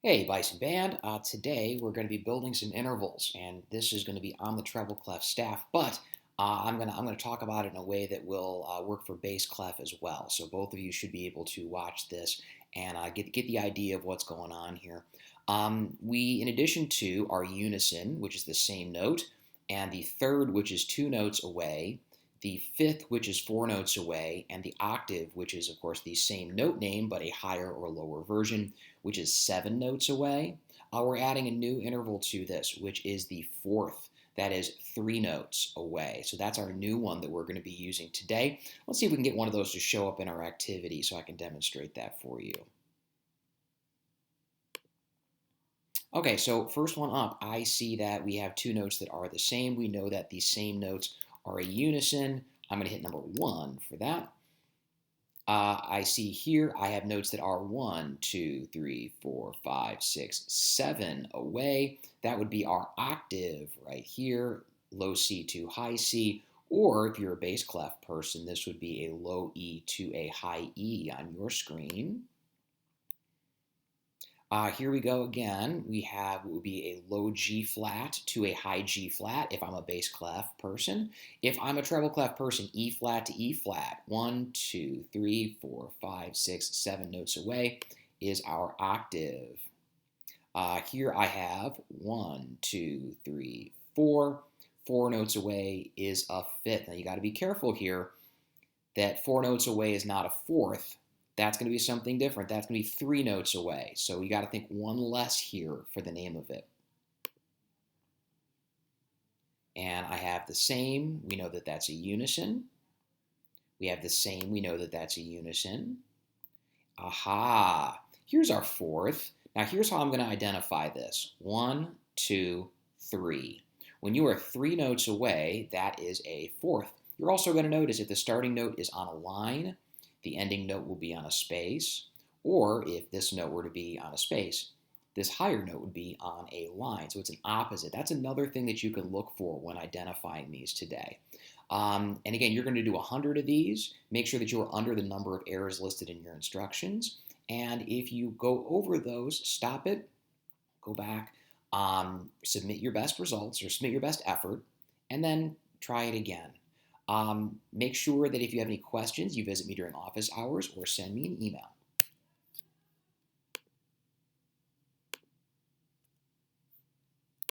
Hey, Bison Band. Today we're going to be building some intervals, and this is going to be on the treble clef staff. But I'm gonna talk about it in a way that will work for bass clef as well. So both of you should be able to watch this and get the idea of what's going on here. In addition to our unison, which is the same note, and the third, which is two notes away, the fifth, which is four notes away, and the octave, which is of course the same note name but a higher or lower version, which is seven notes away. We're adding a new interval to this, which is the fourth. That is three notes away. So that's our new one that we're going to be using today. Let's see if we can get one of those to show up in our activity so I can demonstrate that for you. Okay, so first one up, I see that we have two notes that are the same. We know that these same notes are a unison. I'm going to hit number one for that. I see here I have notes that are 1, 2, 3, 4, 5, 6, 7 away. That would be our octave right here, low C to high C. Or if you're a bass clef person, this would be a low E to a high E on your screen. Here we go again. We have what would be a low G flat to a high G flat if I'm a bass clef person. If I'm a treble clef person, E flat to E flat, 1, 2, 3, 4, 5, 6, 7 notes away is our octave. Here I have 1, 2, 3, 4. 4 notes away is a fifth. Now you got to be careful here that 4 notes away is not a fourth. That's going to be something different. That's going to be 3 notes away. So you got to think one less here for the name of it. And I have the same. We know that that's a unison. We have the same. We know that that's a unison. Aha. Here's our fourth. Now here's how I'm going to identify this. 1, 2, 3. When you are 3 notes away, that is a fourth. You're also going to notice if the starting note is on a line, the ending note will be on a space, or if this note were to be on a space, this higher note would be on a line. So it's an opposite. That's another thing that you can look for when identifying these today. And again, you're going to do 100 of these. Make sure that you are under the number of errors listed in your instructions. And if you go over those, stop it, go back, submit your best results or submit your best effort, and then try it again. Make sure that if you have any questions, you visit me during office hours or send me an email.